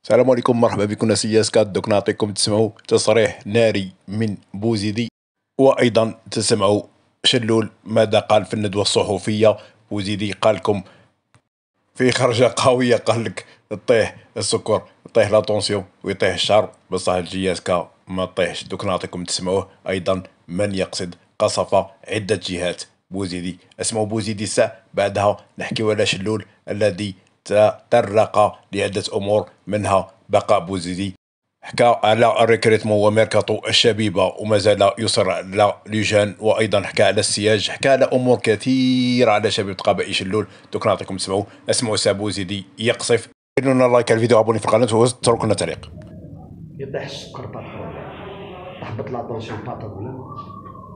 السلام عليكم، مرحبا بكم ناس ياسكات. دوك نعطيكم تسمعوا تصريح ناري من بوزيدي، وايضا تسمعوا شلول ماذا قال في الندوه الصحفيه. بوزيدي قال لكم في خرجه قويه، قال لك طيح السكر، طيح لا طونسيون ويطيح الشعر، بصح الجياسكا ما طيحش. دوك نعطيكم تسمعوه. ايضا من يقصد قصف عده جهات. بوزيدي اسمعوا بوزيدي الساعة، بعدها نحكيو على شلول الذي تطرق لعدة أمور منها بقاء بوزيدي. حكى على الريكريتمون وميركاتو الشبيبة وما زال يصر على لوجان، وأيضا حكى على السياج، حكى على أمور كثيرة على شبيبة قبائل شلول. دوك نعطيكم تسمعوا. اسمعوا سا بوزيدي يقصف. ديروا لنا لايك على الفيديو، ابوني في القناة وتركوا لنا تعليق. يطيح السكر با بروبليم، تهبط لا طونسيون با بروبليم،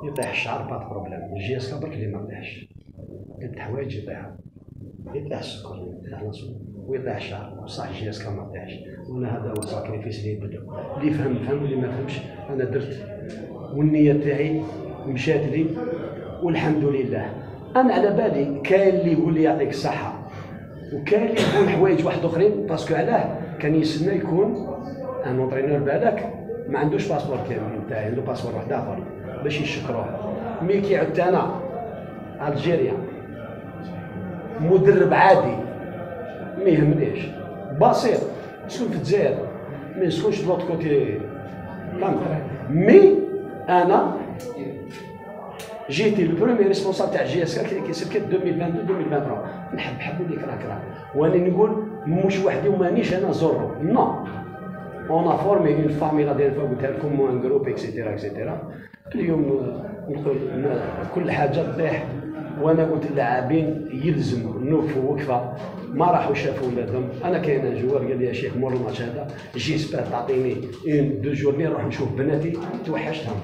يطيح الشعر با بروبليم. الجياسكا برك اللي ما طيحش، قد حوايج يطيح السكر ويطيح لاصون ويطيح الشعر، بصح الجياسكا ما طيحش. وانا هذا هو ساكريفيس اللي بدو، اللي فهم واللي ما فهمش انا درت، والنية تاعي مشات لي والحمد لله. انا على بالي كاين اللي يقول لي يعطيك الصحة، وكاين اللي يقول حوايج واحد اخرين، باسكو علاه كان يسنى يكون ان اونطرينور بالك ما عندوش باسبور كامل نتاعي، عنده باسبور واحد اخر باش يشكروه. مي كي عدت انا الجيريا مدرب عادي ما يهمنيش، بسيط، نسكن في الجزائر ما نسكنش دلوط كوتي كامل. مي انا جيتي لو بروميير ريسبونسابل تاع جي اس كي كيسير 2022 2023. نحب اللي كرا وانا نقول مش وحدي ومانيش انا زورو، نو اون فورمي اون فامي. لا دير فوا قلتها لكم ان جروب اكسيتيرا اكسيتيرا. اليوم نقول كل حاجه تطيح، وانا قلت اللاعبين يلزم نوقفوا وقفه. ما راحوا شافوا ولادهم. انا كاين جوار قال لي يا شيخ مور الماتش هذا جيسبر تعطيني اون دو جورني نروح نشوف بناتي، توحشتهم.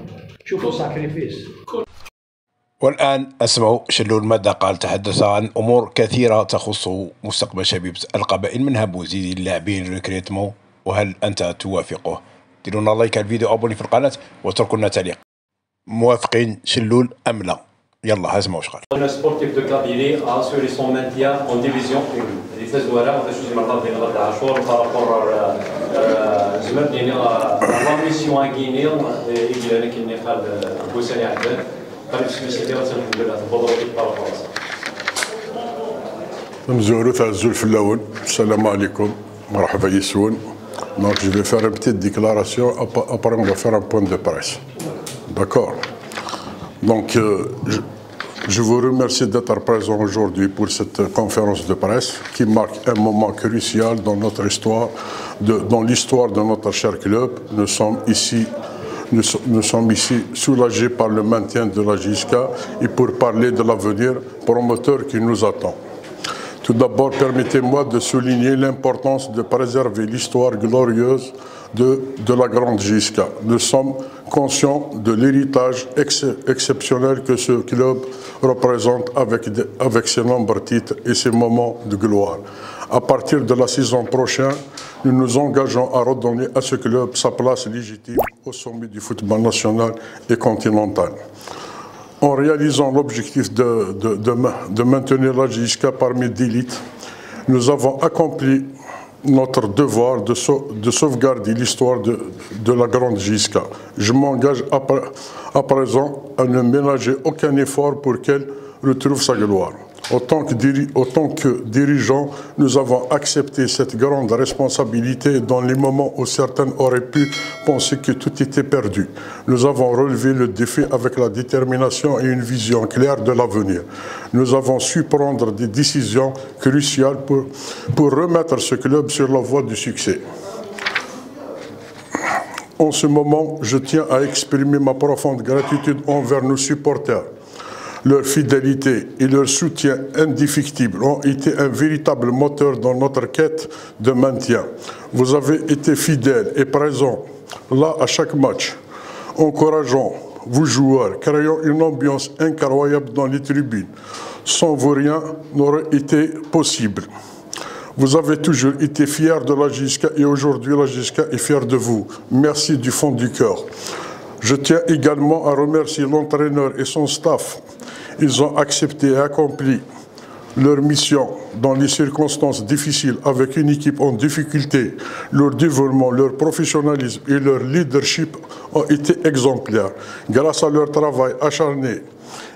شوفوا ساكريفيس. والآن أسمعوا شلول ماذا قال. تحدث عن أمور كثيرة تخص مستقبل شبيبة القبائل، منها بوزيدي، اللاعبين، ريكريتمون. وهل أنت توافقه؟ ديروا لنا لايك على الفيديو، أبوني في القناة وتركوا لنا تعليق. موافقين شلول أم لا؟ يلا اسمعوا واش قال. Le sportif de Kabylie a assuré son maintien en division 1. اللي فازوا على هذا شويه مرات ديال غدا عاشور بارابور زمان يعني لا ميسيون ان غيني يجي لنا كي قال بوسالي عباد قال باش يدير الحمد لله تفضلوا بارابور مزورو تاع الزول في اللون. السلام عليكم، مرحبا يسون. Donc je vais faire une petite déclaration, après on va faire un point de presse. D'accord. Donc je vous remercie d'être présent aujourd'hui pour cette conférence de presse qui marque un moment crucial dans notre histoire, dans l'histoire de notre cher club. Nous sommes ici soulagés par le maintien de la JSK et pour parler de l'avenir promoteur qui nous attend. Tout d'abord, permettez-moi de souligner l'importance de préserver l'histoire glorieuse de la grande JSK. Nous sommes conscients de l'héritage exceptionnel que ce club représente avec ses nombreux titres et ses moments de gloire. À partir de la saison prochaine, nous nous engageons à redonner à ce club sa place légitime au sommet du football national et continental. En réalisant l'objectif de maintenir la JSK parmi d'élite, nous avons accompli notre devoir de sauvegarder l'histoire de la grande JSK. Je m'engage à présent à ne ménager aucun effort pour qu'elle retrouve sa gloire. Autant que dirigeants, nous avons accepté cette grande responsabilité dans les moments où certains auraient pu penser que tout était perdu. Nous avons relevé le défi avec la détermination et une vision claire de l'avenir. Nous avons su prendre des décisions cruciales pour remettre ce club sur la voie du succès. En ce moment, je tiens à exprimer ma profonde gratitude envers nos supporters. Leur fidélité et leur soutien indéfectible ont été un véritable moteur dans notre quête de maintien. Vous avez été fidèles et présents là à chaque match, encourageant vos joueurs, créant une ambiance incroyable dans les tribunes. Sans vous, rien n'aurait été possible. Vous avez toujours été fiers de la JSK et aujourd'hui la JSK est fière de vous. Merci du fond du cœur. Je tiens également à remercier l'entraîneur et son staff. Ils ont accepté et accompli leur mission dans les circonstances difficiles avec une équipe en difficulté, leur dévouement, leur professionnalisme et leur leadership ont été exemplaires. Grâce à leur travail acharné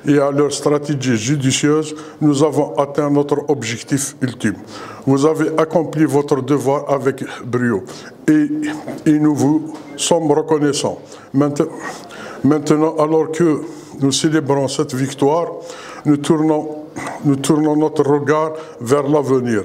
et à leur stratégie judicieuse, nous avons atteint notre objectif ultime. Vous avez accompli votre devoir avec brio et nous vous sommes reconnaissants. Maintenant, alors que nous célébrons cette victoire, nous tournons notre regard vers l'avenir.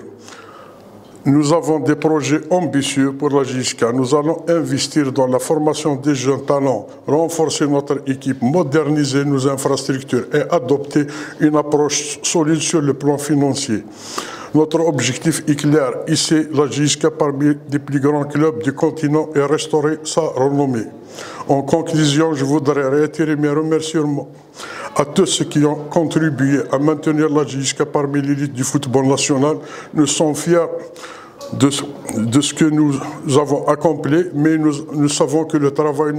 Nous avons des projets ambitieux pour la JSK. Nous allons investir dans la formation des jeunes talents, renforcer notre équipe, moderniser nos infrastructures et adopter une approche solide sur le plan financier. Notre objectif est clair, hisser la JSK parmi les plus grands clubs du continent et restaurer sa renommée. En conclusion, je voudrais réitérer mes remerciements à tous ceux qui ont contribué à maintenir la JSK parmi l'élite du football national. Nous sommes fiers de ce que nous avons accompli, mais nous savons que le travail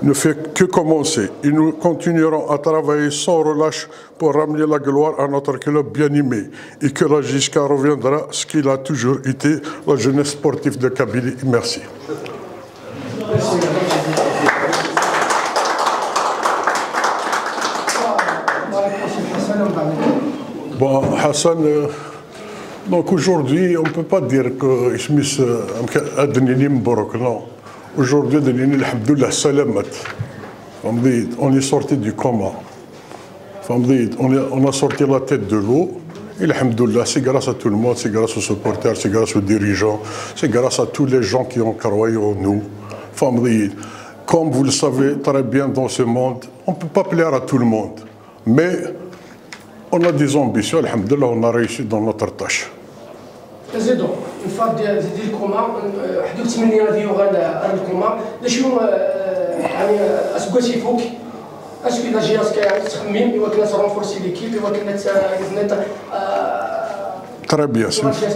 ne fait que commencer. Et nous continuerons à travailler sans relâche pour ramener la gloire à notre club bien aimé et que la JSK reviendra ce qu'il a toujours été, la jeunesse sportive de Kabylie. Merci. Bon, Hassan, donc aujourd'hui, on ne peut pas dire que non. Aujourd'hui, on est sorti du coma. On a sorti la tête de l'eau. Et alhamdoulilah, c'est grâce à tout le monde, c'est grâce aux supporters, c'est grâce aux dirigeants, c'est grâce à tous les gens qui ont croyé en nous. Comme vous le savez très bien dans ce monde, on ne peut pas plaire à tout le monde. Mais on a des ambitions, alhamdoulilah, on a réussi dans notre tâche. Président, une fois ديال الكوما حدوك تمنينا ديالو غير الكوما شنو يعني اسكوتي فوق اسكو لا جياسكا يعني تخمم ايوا كنا ترونفورسي ليكيب ايوا كنا Très bien,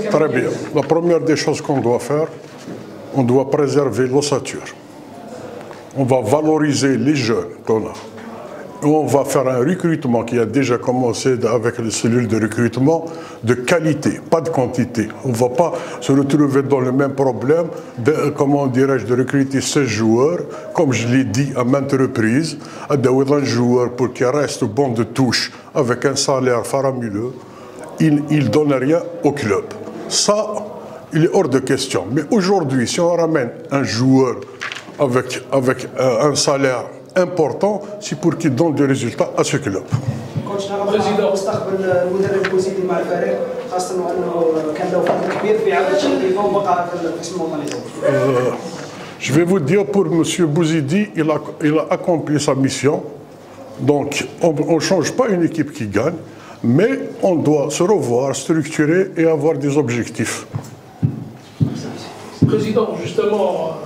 très bien. La première des choses qu'on doit faire, on doit préserver l'ossature. On va valoriser les jeunes qu'on a. On va faire un recrutement qui a déjà commencé avec les cellules de recrutement de qualité, pas de quantité. On ne va pas se retrouver dans le même problème de, comment dirais-je, de recruter 16 joueurs, comme je l'ai dit à maintes reprises, un joueur pour qu'il reste bon de touche avec un salaire faramineux, il ne donne rien au club. Ça, il est hors de question. Mais aujourd'hui, si on ramène un joueur avec un salaire important, c'est pour qu'il donne des résultats à ce club. Je vais vous dire, pour M. Bouzidi, il a accompli sa mission. Donc, on ne change pas une équipe qui gagne, mais on doit se revoir, structurer et avoir des objectifs. Président, justement,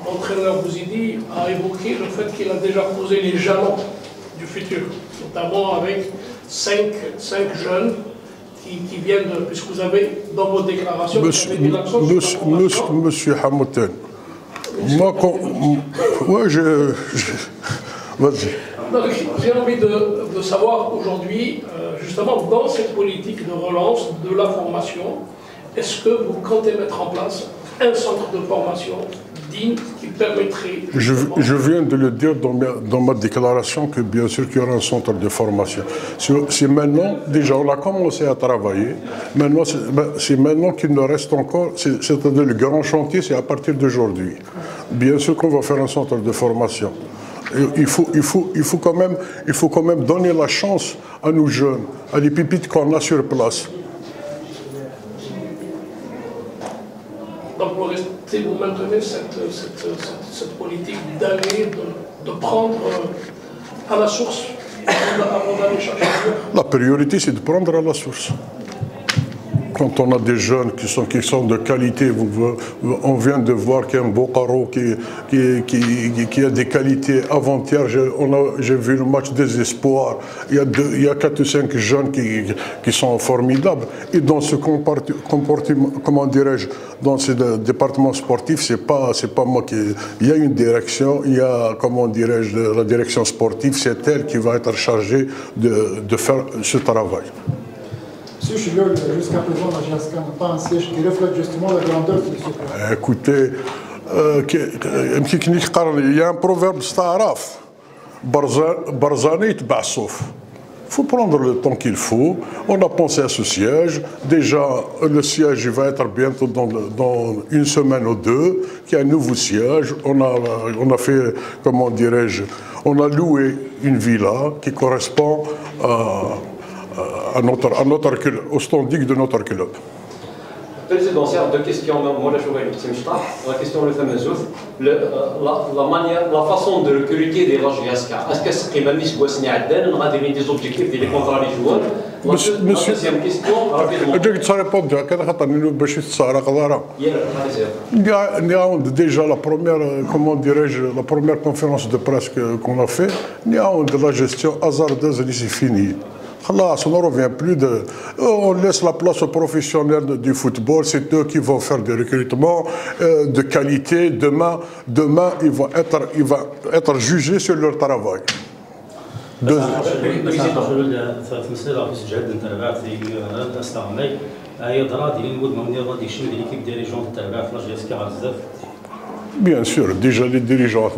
l'entraîneur Bouzidi a évoqué le fait qu'il a déjà posé les jalons du futur, notamment avec 5 jeunes qui viennent, puisque vous avez dans vos déclarations, Monsieur Hamouten, moi, vas-y. J'ai envie de savoir aujourd'hui, justement, dans cette politique de relance de la formation, est-ce que vous comptez mettre en place un centre de formation digne qui permettrait... Je viens de le dire dans ma déclaration que bien sûr qu'il y aura un centre de formation. C'est maintenant, déjà on a commencé à travailler, maintenant c'est maintenant qu'il nous reste encore, c'est-à-dire le grand chantier, c'est à partir d'aujourd'hui. Bien sûr qu'on va faire un centre de formation. Il faut quand même donner la chance à nos jeunes, à les pépites qu'on a sur place. Donc vous maintenez cette politique d'aller, de prendre à la source avant d'aller chercher. La priorité, c'est de prendre à la source. Quand on a des jeunes qui sont de qualité, on vient de voir qu'il y a un Bokaro qui a des qualités. Avant-hier, j'ai vu le match des espoirs. Il y a 4 ou 5 jeunes qui sont formidables. Et dans ce comportement, comment dirais-je, dans ce département sportif, c'est pas moi qui... Il y a une direction, il y a, comment dirais-je, la direction sportive, c'est elle qui va être chargée de faire ce travail. Monsieur Chilol, jusqu'à présent, la GSK n'a pas un siège qui reflète justement la grandeur de ce plan. Écoutez, il y a un proverbe staraf, Barzani Tbassouf. Il faut prendre le temps qu'il faut. On a pensé à ce siège. Déjà, le siège il va être bientôt dans une semaine ou deux, qu'il y a un nouveau siège. On a fait, comment dirais-je, on a loué une villa qui correspond au standing de notre club. Président, c'est deux questions. Moi, je vais la question de la façon de recruter des GSK. Est-ce que c'est même si vous avez des objectifs des contrats des joueurs? La deuxième question, rapidement. Je vais répondre. Déjà, la première, comment dirais-je, la première conférence de presse qu'on a fait, de la gestion hasardeuse, c'est fini. Là, on ne revient plus on laisse la place aux professionnels du football, c'est eux qui vont faire des recrutements de qualité. Demain, ils vont être jugés sur leur travail. Bien sûr, déjà les dirigeants,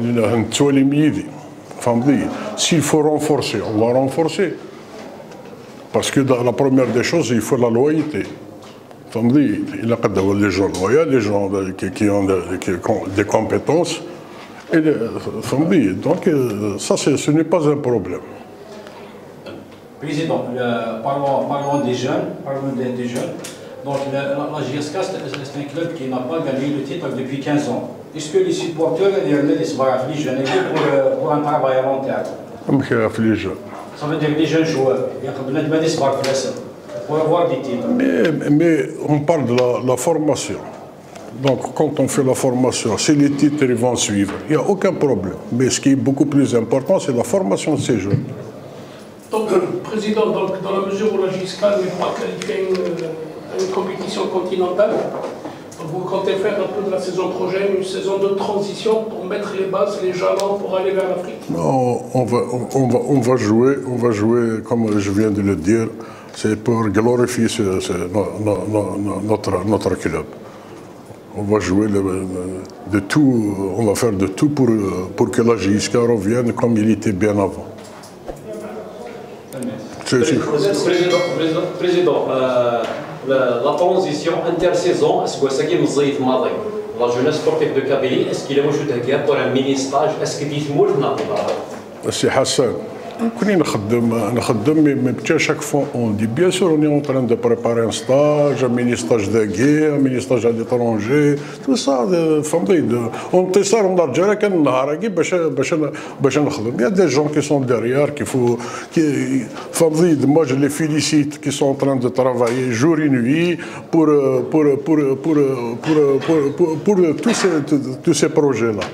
s'il faut renforcer, on va renforcer. Parce que dans la première des choses, il faut la loyauté. Il y a des gens loyaux, des gens qui ont des compétences. Donc, ça, ce n'est pas un problème. Président, parlons des jeunes. Donc, la GSK, c'est un club qui n'a pas gagné le titre depuis 15 ans. Est-ce que les supporters, les jeunes, pour un travail à long terme? Les jeunes. Ça veut dire les jeunes joueurs. Pour avoir des titres. Mais on parle de la formation. Donc, quand on fait la formation, si les titres vont suivre, il n'y a aucun problème. Mais ce qui est beaucoup plus important, c'est la formation de ces jeunes. Donc, Président, dans la mesure où la GSK n'est pas qualifiée à une compétition continentale, vous comptez faire un peu de la saison prochaine, une saison de transition pour mettre les bases, les jalons pour aller vers l'Afrique? Non, on va jouer, comme je viens de le dire, c'est pour glorifier notre club. On va jouer de tout, on va faire de tout pour que la GSK revienne comme il était bien avant. Président, la transition intersaison, est-ce que c'est qui nous a demandé? La jeunesse sportive de Kabylie, est-ce qu'il est moche pour un mini-stage? Est-ce qu'il dit moche? C'est Hassan. Mais chaque fois on dit bien sûr on est en train de préparer un stage, un mini-stage de guerre, un mini-stage à l'étranger, tout ça, on teste ça en Algérie, il y a des gens qui sont derrière, moi je les félicite, qui sont en train de travailler jour et nuit pour tous ces projets-là.